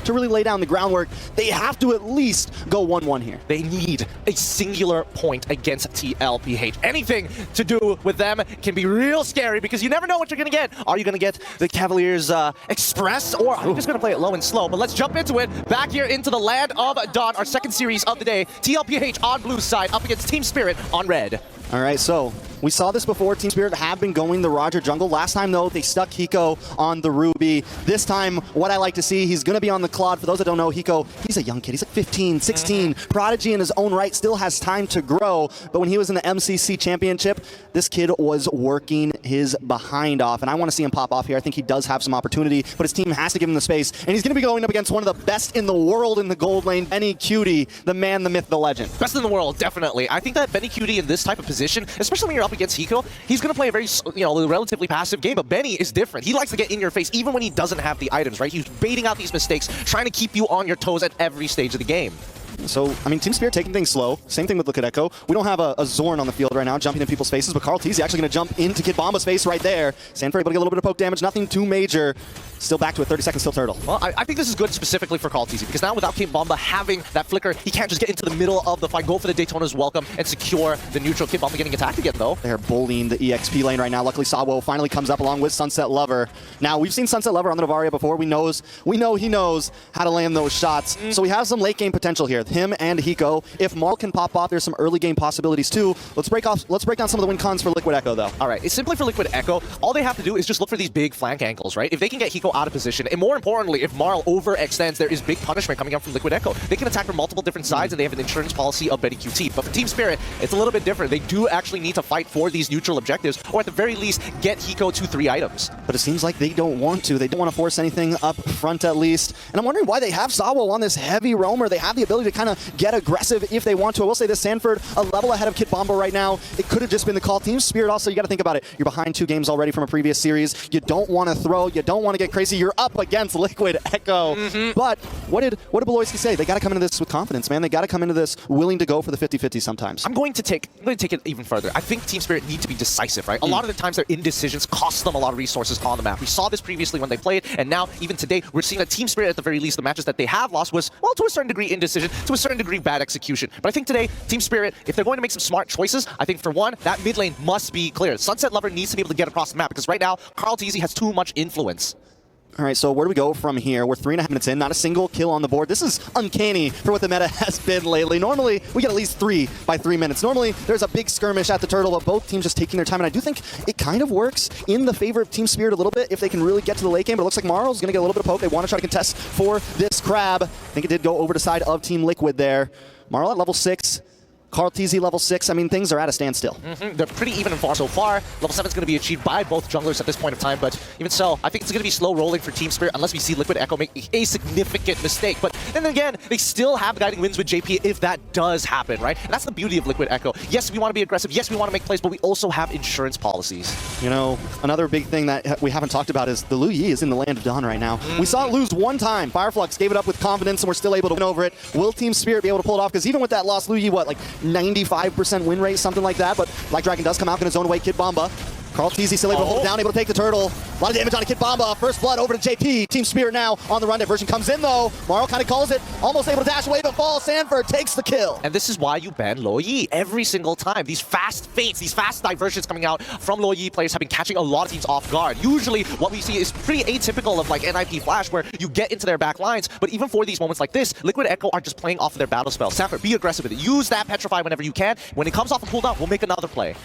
to really lay down the groundwork. They have to at least go 1-1 here. They need a singular point against TLPH. Anything to do with them can be real scary because you never know what you're going to get. Are you going to get the Cavaliers Express, or are you just going to play it low and slow? But let's jump into it. Back here into the Land of Dawn, our second series of the day. TLPH on blue side up against Team Spirit on red. All right, so we saw this before. Team Spirit have been going the Roger jungle. Last time, though, they stuck Hiko on the Ruby. This time, what I like to see, he's going to be on the Claude. For those that don't know, Hiko, he's a young kid. He's like 15, 16. Prodigy in his own right, still has time to grow. But when he was in the MCC championship, this kid was working his behind off. And I want to see him pop off here. I think he does have some opportunity, but his team has to give him the space. And he's going to be going up against one of the best in the world in the gold lane, Benny Cutie, the man, the myth, the legend. Best in the world, definitely. I think that Benny Cutie in this type of position, especially when you're up against Hiko, he's going to play a very, relatively passive game, but Benny is different. He likes to get in your face even when he doesn't have the items, right? He's baiting out these mistakes, trying to keep you on your toes at every stage of the game. So, I mean, Team Spirit taking things slow. Same thing with Liquid Echo. We don't have a Zorn on the field right now jumping in people's faces, but Carl Teasy actually going to jump into Kid Bomba's face right there. Sanford able to get a little bit of poke damage, nothing too major. Still back to a 30-second still turtle. Well, I think this is good specifically for Carl Teasy, because now without Kid Bomba having that flicker, he can't just get into the middle of the fight, go for the Daytona's welcome, and secure the neutral. Kid Bomba getting attacked again, though. They're bullying the EXP lane right now. Luckily, Sawo finally comes up along with Sunset Lover. Now, we've seen Sunset Lover on the Novaria before. We know he knows how to land those shots. So we have some late game potential here. Him and Hiko. If Marl can pop off, there's some early game possibilities too. Let's break down some of the win cons for Liquid Echo, though. All right, it's simply for Liquid Echo. All they have to do is just look for these big flank angles, right? If they can get Hiko out of position, and more importantly, if Marl overextends, there is big punishment coming up from Liquid Echo. They can attack from multiple different sides, and they have an insurance policy of Betty QT. But for Team Spirit, it's a little bit different. They do actually need to fight for these neutral objectives, or at the very least, get Hiko to 3 items. But it seems like they don't want to. They don't want to force anything up front at least. And I'm wondering why they have Sawo on this heavy roamer. They have the ability to kind of get aggressive if they want to. I will say this, Sanford, a level ahead of Kid Bomba right now. It could have just been the call. Team Spirit also, you got to think about it. You're behind 2 games already from a previous series. You don't want to throw. You don't want to get crazy. You're up against Liquid Echo. But what did Beloyski say? They got to come into this with confidence, man. They got to come into this willing to go for the 50-50 sometimes. I'm going to take it even further. I think Team Spirit need to be decisive, right? A lot of the times their indecisions cost them a lot of resources on the map. We saw this previously when they played, and now even today we're seeing that Team Spirit, at the very least, the matches that they have lost was, well, to a certain degree indecision, to a certain degree bad execution. But I think today, Team Spirit, if they're going to make some smart choices, I think for one, that mid lane must be clear. Sunset Lover needs to be able to get across the map, because right now, Carl Teasy has too much influence. All right, so where do we go from here? We're 3.5 minutes in, not a single kill on the board. This is uncanny for what the meta has been lately. Normally, we get at least 3 by 3 minutes. Normally, there's a big skirmish at the turtle, but both teams just taking their time, and I do think it kind of works in the favor of Team Spirit a little bit if they can really get to the late game, but it looks like Marl's going to get a little bit of poke. They want to try to contest for this crab. I think it did go over the side of Team Liquid there. Marl at level 6. Carl TZ level 6, I mean, things are at a standstill. They're pretty even and far so far. Level 7 is going to be achieved by both junglers at this point of time, but even so, I think it's going to be slow rolling for Team Spirit unless we see Liquid Echo make a significant mistake. But then again, they still have guiding wins with JP if that does happen, right? And that's the beauty of Liquid Echo. Yes, we want to be aggressive. Yes, we want to make plays, but we also have insurance policies. You know, another big thing that we haven't talked about is the Lu Yi is in the Land of Dawn right now. We saw it lose one time. Fireflux gave it up with confidence, and we're still able to win over it. Will Team Spirit be able to pull it off? Because even with that loss, Lu Yi, what, like 95% win rate, something like that, but Black Dragon does come out in his own way. Kid Bomba. Carl Teasy still able to hold it down, able to take the turtle. A lot of damage on a Kid Bomba. First blood over to JP. Team Spirit now on the run. Diversion comes in though. Marl kind of calls it. Almost able to dash away, but falls. Sanford takes the kill. And this is why you ban Lo Yi every single time. These fast feints, these fast diversions coming out from Lo Yi players have been catching a lot of teams off guard. Usually what we see is pretty atypical of like NIP Flash where you get into their back lines, but even for these moments like this, Liquid Echo are just playing off of their battle spell. Sanford, be aggressive with it. Use that Petrify whenever you can. When it comes off a cooldown, we'll make another play.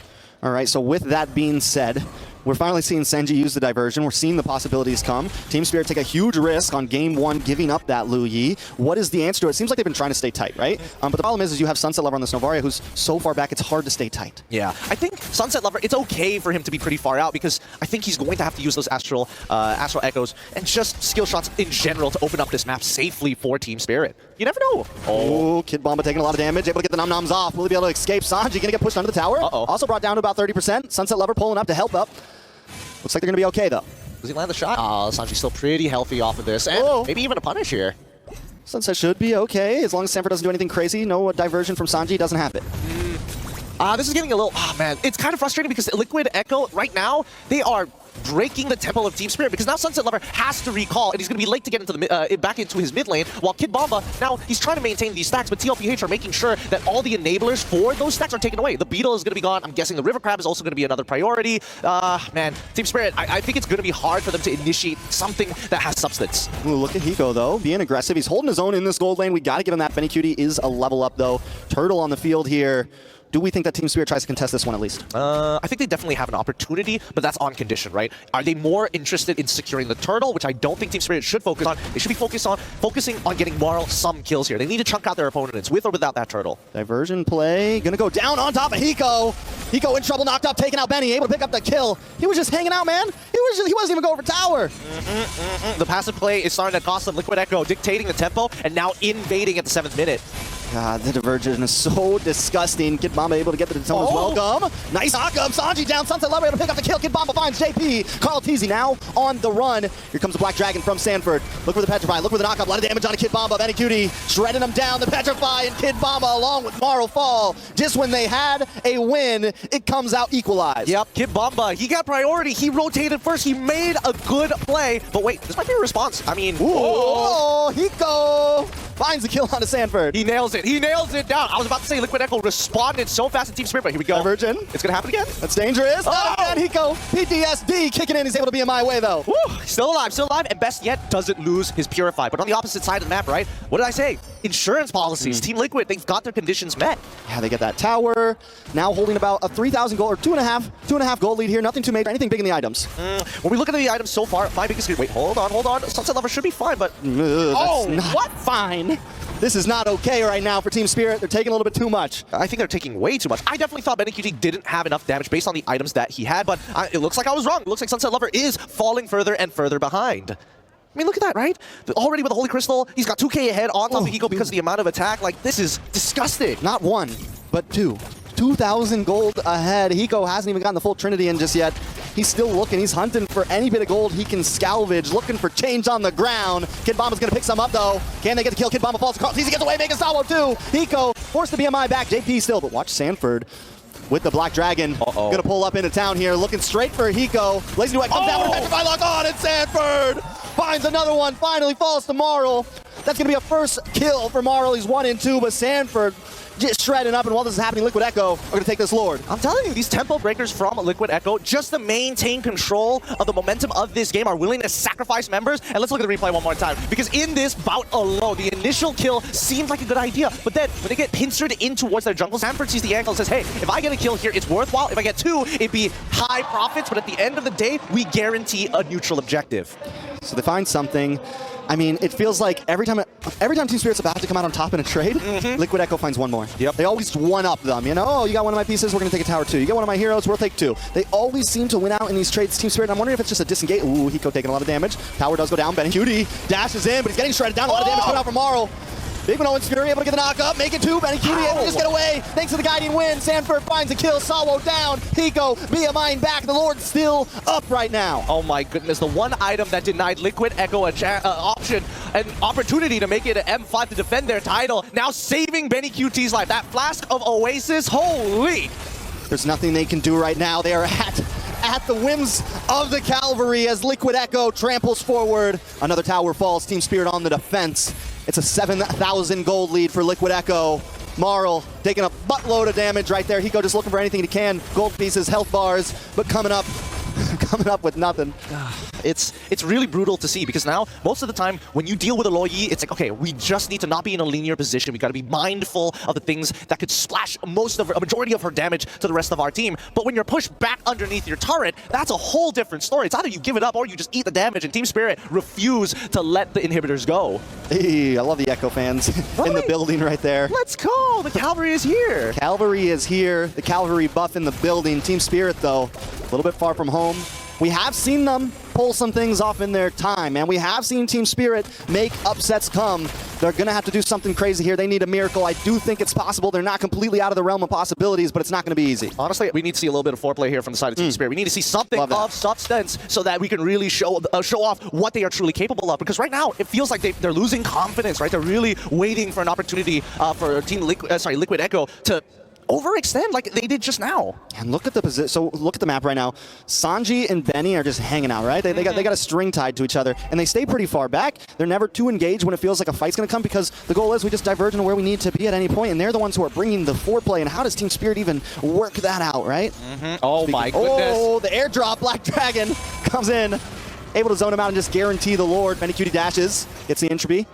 All right, so with that being said, we're finally seeing Senji use the diversion. We're seeing the possibilities come. Team Spirit take a huge risk on game 1, giving up that Lu Yi. What is the answer to it? It seems like they've been trying to stay tight, right? But the problem is you have Sunset Lover on this Novaria, who's so far back, it's hard to stay tight. Yeah, I think Sunset Lover, it's okay for him to be pretty far out because I think he's going to have to use those Astral Echoes and just skill shots in general to open up this map safely for Team Spirit. You never know. Oh, Kid Bomba taking a lot of damage, able to get the num-noms off. Will he be able to escape? Sanji gonna get pushed under the tower. Also brought down to about 30%. Sunset Lover pulling up to help up. Looks like they're going to be okay, though. Does he land the shot? Oh, Sanji's still pretty healthy off of this. And maybe even a punish here. Sunset should be okay, as long as Sanford doesn't do anything crazy. No diversion from Sanji, doesn't have it. This is getting a little, man, it's kind of frustrating because Liquid Echo, right now, they are breaking the tempo of Team Spirit because now Sunset Lover has to recall and he's going to be late to get into the back into his mid lane, while Kid Bomba, now he's trying to maintain these stacks, but TLPH are making sure that all the enablers for those stacks are taken away. The Beetle is going to be gone. I'm guessing the River Crab is also going to be another priority. Man, Team Spirit, I think it's going to be hard for them to initiate something that has substance. Ooh, look at Hiko, though, being aggressive. He's holding his own in this gold lane. We got to give him that. Benny Cutie is a level up, though. Turtle on the field here. Do we think that Team Spirit tries to contest this one at least? I think they definitely have an opportunity, but that's on condition, right? Are they more interested in securing the turtle, which I don't think Team Spirit should focus on? They should be focusing on getting Marl some kills here. They need to chunk out their opponents with or without that turtle. Diversion play, gonna go down on top of Hiko. Hiko in trouble, knocked up, taking out Benny, able to pick up the kill. He was just hanging out, man. He wasn't even going for tower. The passive play is starting to cost them. Liquid Echo dictating the tempo and now invading at the 7th minute. God, the diversion is so disgusting. Kid Bomba able to get the Daytona's welcome. Nice knock-up. Sanji down. Sunset Lover able to pick up the kill. Kid Bomba finds JP. Carl Teasy now on the run. Here comes the Black Dragon from Sanford. Look for the Petrify. Look for the knock-up. A lot of damage on Kid Bomba. Benny Cutie shredding him down. The Petrify and Kid Bomba along with Marl fall. Just when they had a win, it comes out equalized. Yep, Kid Bomba, he got priority. He rotated first. He made a good play. But wait, this might be a response. I mean, Hiko finds the kill onto Sanford. He nails it. He nails it down. I was about to say Liquid Echo responded so fast in Team Spirit, but here we go. Diversion. It's going to happen again. That's dangerous. Not again, Hiko. PTSD kicking in. He's able to be in my way, though. Woo, still alive, and best yet, doesn't lose his Purify. But on the opposite side of the map, right? What did I say? Insurance policies. Team Liquid, they've got their conditions met. Yeah, they get that tower. Now holding about a 3,000 gold, or 2.5 gold lead here. Nothing too major, anything big in the items. When we look at the items so far, my biggest... Wait, hold on. Sunset Lover should be fine, but... What? Fine. This is not okay right now for Team Spirit. They're taking a little bit too much. I think they're taking way too much. I definitely thought Benny QT didn't have enough damage based on the items that he had, but it looks like I was wrong. It looks like Sunset Lover is falling further and further behind. I mean, look at that, right? Already with the Holy Crystal, he's got 2k ahead on top of Hiko because of the amount of attack. Like, this is disgusting. Not one, but two. 2,000 gold ahead. Hiko hasn't even gotten the full Trinity in just yet. He's still looking. He's hunting for any bit of gold he can salvage, looking for change on the ground. Kid Bomba's going to pick some up, though. Can they get the kill? Kid Bomba falls across. He gets away, making Salvo, too. Hiko forced the BMI back. JP still, but watch Sanford with the Black Dragon. Going to pull up into town here, looking straight for Hiko. Lazy Duet comes down with a Petrify lock on, and Sanford finds another one. Finally falls to Marl. That's going to be a first kill for Marl. He's 1 and 2, but Sanford just shredding up, and while this is happening, Liquid Echo are going to take this Lord. I'm telling you, these tempo breakers from Liquid Echo, just to maintain control of the momentum of this game, are willing to sacrifice members. And let's look at the replay one more time, because in this bout alone, the initial kill seemed like a good idea, but then when they get pincered in towards their jungle, Sanford sees the angle and says, hey, if I get a kill here, it's worthwhile. If I get 2, it'd be high profits, but at the end of the day, we guarantee a neutral objective. So they find something. I mean, it feels like every time Team Spirit's about to come out on top in a trade, Liquid Echo finds one more. Yep. They always one-up them, you know? Oh, you got one of my pieces, we're going to take a tower too. You got one of my heroes, we'll take 2. They always seem to win out in these trades, Team Spirit. And I'm wondering if it's just a disengage. Ooh, Hiko taking a lot of damage. Tower does go down. Benny Cutie dashes in, but he's getting shredded down. A lot of damage coming out from Marl. Big Mano and Fury able to get the knock up, make it 2. Benny Cutie able to just get away. Thanks to the guiding wind, Sanford finds a kill. Salvo down. Hiko, BMI back. The Lord still up right now. Oh my goodness, the one item that denied Liquid Echo an opportunity to make it an M5 to defend their title, now saving Benny QT's life. That flask of Oasis, holy! There's nothing they can do right now. They are at the whims of the Cavalry as Liquid Echo tramples forward. Another tower falls. Team Spirit on the defense. It's a 7,000 gold lead for Liquid Echo. Marl taking a buttload of damage right there. Hiko just looking for anything he can. Gold pieces, health bars, but coming up with nothing. It's really brutal to see, because now, most of the time, when you deal with a Lo Yi, it's like, okay, we just need to not be in a linear position. We got to be mindful of the things that could splash a majority of her damage to the rest of our team. But when you're pushed back underneath your turret, that's a whole different story. It's either you give it up or you just eat the damage, and Team Spirit refuse to let the inhibitors go. Hey, I love the Echo fans in the building right there. Let's go! The Cavalry is here! Cavalry is here. The Cavalry buff in the building. Team Spirit, though, a little bit far from home. We have seen them pull some things off in their time, and we have seen Team Spirit make upsets come. They're going to have to do something crazy here. They need a miracle. I do think it's possible. They're not completely out of the realm of possibilities, but it's not going to be easy. Honestly, we need to see a little bit of foreplay here from the side of Team Spirit. We need to see something of substance so that we can really show off what they are truly capable of. Because right now, it feels like they're losing confidence, right? They're really waiting for an opportunity for Liquid Echo to overextend like they did just now. And look at the position. So look at the map right now. Sanji and Benny are just hanging out, right? They got a string tied to each other, and they stay pretty far back. They're never too engaged when it feels like a fight's going to come, because the goal is we just diverge into where we need to be at any point, and they're the ones who are bringing the foreplay. And how does Team Spirit even work that out, right? Oh my goodness! Oh, the airdrop! Black Dragon comes in, able to zone him out and just guarantee the Lord. Benny Cutie dashes, gets the entropy.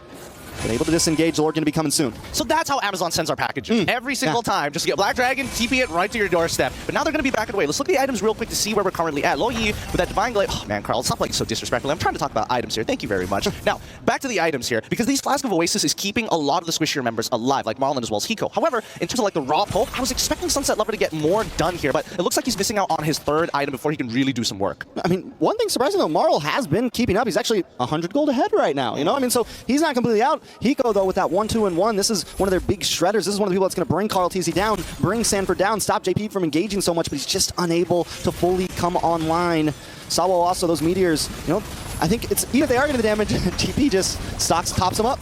But able to disengage, Lord going to be coming soon. So that's how Amazon sends our packages. Every single time, just get Black Dragon, TP it right to your doorstep. But now they're going to be backing away. Let's look at the items real quick to see where we're currently at. Loyi with that Divine Glaive. Oh man, Carl, stop playing so disrespectfully. I'm trying to talk about items here. Thank you very much. Now, back to the items here, because these Flask of Oasis is keeping a lot of the squishier members alive, like Marlon as well as Hiko. However, in terms of like the raw poke, I was expecting Sunset Lover to get more done here, but it looks like he's missing out on his third item before he can really do some work. I mean, one thing surprising though, Marl has been keeping up. He's actually 100 gold ahead right now, you know? I mean, so he's not completely out. Hiko though, with that 1-2-1, this is one of their big shredders. This is one of the people that's going to bring Carl TZ down, bring Sanford down, stop JP from engaging so much, but he's just unable to fully come online. Sawo also, those meteors, you know, I think it's, even if they are going to damage, TP just tops him up.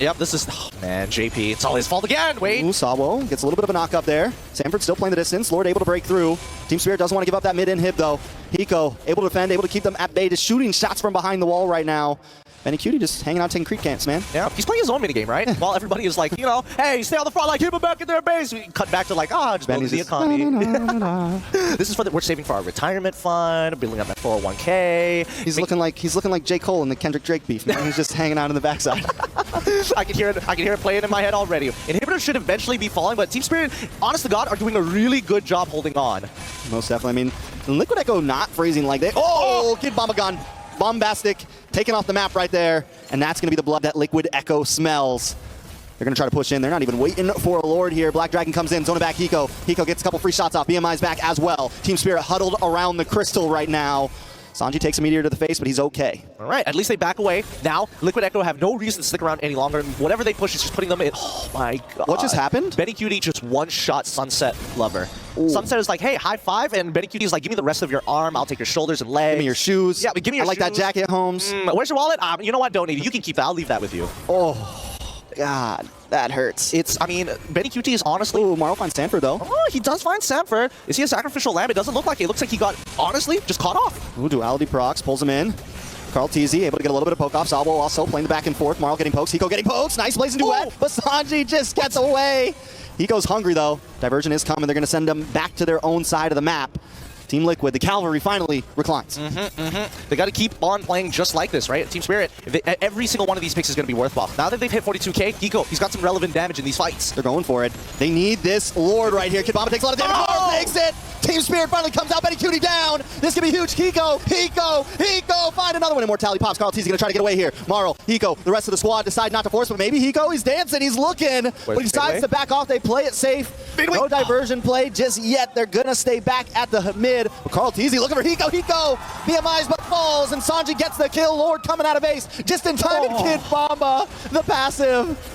Yep, this is, oh man, JP, it's all his fault again, wait. Ooh, Sawo gets a little bit of a knock up there. Sanford still playing the distance, Lord able to break through. Team Spirit doesn't want to give up that mid-inhib though. Hiko able to defend, able to keep them at bay, just shooting shots from behind the wall right now. Benny Cutie just hanging out taking creep camps, man. Yeah, he's playing his own minigame, right? While everybody is like, you know, hey, stay on the front line, keep them back in their base. We cut back to like, just building the economy. This is for we're saving for our retirement fund, building up that 401k. He's looking like J. Cole in the Kendrick Drake beef, man. He's just hanging out in the backside. I can hear it playing in my head already. Inhibitors should eventually be falling, but Team Spirit, honest to God, are doing a really good job holding on. Most definitely. I mean, Liquid Echo not freezing like they. Oh, Kid Bomba Gun. Bombastic, taken off the map right there, and that's going to be the blood that Liquid Echo smells. They're going to try to push in. They're not even waiting for a Lord here. Black Dragon comes in, zone it back Hiko. Hiko gets a couple free shots off. BMI's back as well. Team Spirit huddled around the crystal right now. Sanji takes a meteor to the face, but he's okay. All right, at least they back away. Now, Liquid Echo have no reason to stick around any longer. Whatever they push is just putting them in. Oh my god. What just happened? Benny Cutie just one-shot Sunset Lover. Ooh. Sunset is like, hey, high five, and Benny Cutie is like, give me the rest of your arm. I'll take your shoulders and legs. Give me your shoes. Yeah, but give me your shoes. I like that jacket, Holmes. Where's your wallet? You know what? Don't need it. You can keep that. I'll leave that with you. Oh, God. That hurts. I mean, Benny Cutie is honestly... Ooh, Marl finds Sanford, though. Oh, he does find Sanford. Is he a sacrificial lamb? It doesn't look like it. It looks like he got, honestly, just caught off. Ooh, duality procs, pulls him in. Carl TZ able to get a little bit of poke off. Salvo also playing the back and forth. Marl getting pokes. Hiko getting pokes. Nice blazing duet. But Sanji just gets away. Hiko's hungry, though. Diversion is coming. They're going to send them back to their own side of the map. Team Liquid, the cavalry finally reclines. They got to keep on playing just like this, right? Team Spirit, every single one of these picks is going to be worthwhile. Now that they've hit 42k, Hiko, he's got some relevant damage in these fights. They're going for it. They need this Lord right here. Kid Bomba takes a lot of damage. Lord makes it. Team Spirit finally comes out. Benny Cutie down. This could be huge. Hiko, find another one. Immortality pops. Carl T's going to try to get away here. Marl, Hiko, the rest of the squad decide not to force, but maybe Hiko, he's dancing, he's looking. But he decides to back off. They play it safe. No diversion play just yet. They're going to stay back at the mid. But Carl T's looking for Hiko. BMI's but falls, and Sanji gets the kill. Lord coming out of base just in time. And Kid Bomba, the passive.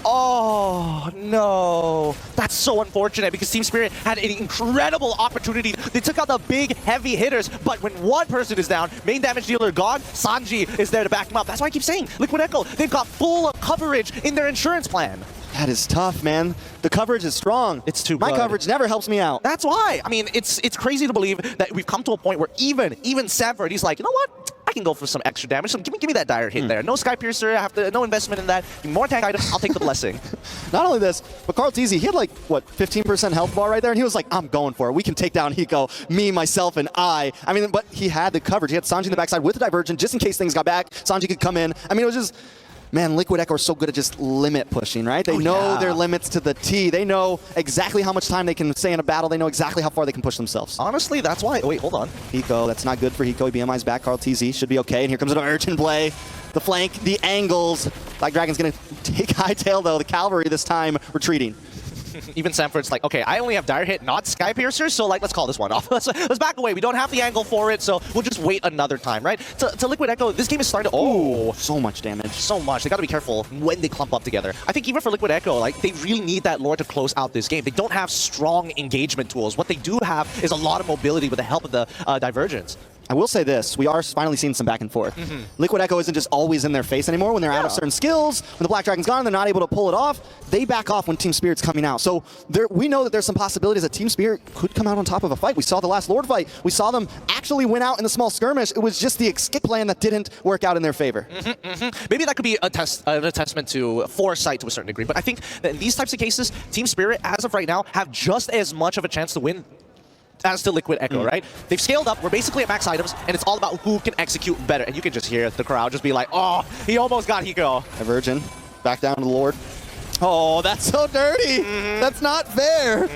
Oh, no. That's so unfortunate because Team Spirit had an incredible opportunity. They took out the big, heavy hitters, but when one person is down, main damage dealer gone, Sanji is there to back him up. That's why I keep saying, Liquid Echo, they've got full coverage in their insurance plan. That is tough, man. The coverage is strong. It's too My good. coverage never helps me out. That's why. I mean, it's crazy to believe that we've come to a point where even Sanford, he's like, you know what? I can go for some extra damage. So give me that dire hit there. No Sky Piercer. No investment in that. Give me more tank items. I'll take the blessing. Not only this, but Carl TZ, he had like, what, 15% health bar right there? And he was like, I'm going for it. We can take down Hiko, me, myself, and I. I mean, but he had the coverage. He had Sanji in the backside with the diversion just in case things got back. Sanji could come in. I mean, it was just... Man, Liquid Echo are so good at just limit pushing, right? They know their limits to the T. They know exactly how much time they can stay in a battle. They know exactly how far they can push themselves. Honestly, that's why. Wait, hold on. Hiko, that's not good for Hiko. BMI's back. Carl TZ should be okay. And here comes an urchin play. The flank, the angles. Black Dragon's going to take hightail, though. The cavalry this time retreating. Even Sanford's like, okay, I only have dire hit, not Sky Piercer, so like, let's call this one off. let's back away. We don't have the angle for it, so we'll just wait another time, right? To Liquid Echo, this game is starting to... Oh, so much damage. So much. They got to be careful when they clump up together. I think even for Liquid Echo, like, they really need that lore to close out this game. They don't have strong engagement tools. What they do have is a lot of mobility with the help of the divergence. I will say this, we are finally seeing some back and forth. Liquid Echo isn't just always in their face anymore. When they're out of certain skills, when the Black Dragon's gone and they're not able to pull it off, they back off when Team Spirit's coming out. So we know that there's some possibilities that Team Spirit could come out on top of a fight. We saw the last Lord fight. We saw them actually win out in the small skirmish. It was just the escape plan that didn't work out in their favor. Maybe that could be a testament to foresight to a certain degree, but I think that in these types of cases, Team Spirit, as of right now, have just as much of a chance to win as to Liquid Echo, right? They've scaled up, we're basically at max items, and it's all about who can execute better. And you can just hear the crowd just be like, oh, he almost got Hiko. Virgin, back down to the Lord. Oh, that's so dirty. That's not fair.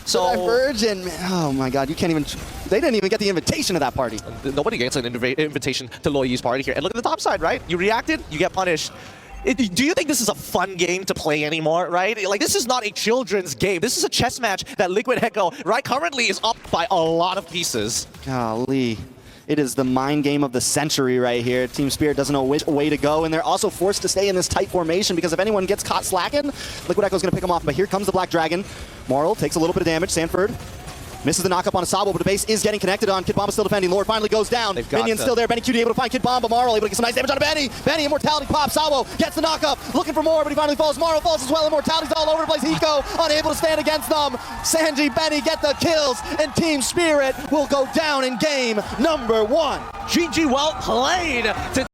So Virgin, oh my God, you can't even, they didn't even get the invitation to that party. Nobody gets an invitation to Loyi's party here. And look at the top side, right? You reacted, you get punished. Do you think this is a fun game to play anymore, right? Like, this is not a children's game. This is a chess match that Liquid Echo, right, currently is up by a lot of pieces. Golly. It is the mind game of the century right here. Team Spirit doesn't know which way to go, and they're also forced to stay in this tight formation because if anyone gets caught slacking, Liquid Echo's going to pick them off. But here comes the Black Dragon. Moral takes a little bit of damage. Sanford misses the knockup on Asabo, but the base is getting connected on. Kid Bomba still defending. Lord finally goes down. Minion's still there. Benny QD able to find Kid Bomba. Marl able to get some nice damage on Benny. Benny, Immortality pops. Sabo gets the knockup. Looking for more, but he finally falls. Marl falls as well. Immortality's all over the place. Hiko unable to stand against them. Sanji, Benny get the kills, and Team Spirit will go down in game number 1. GG, well played.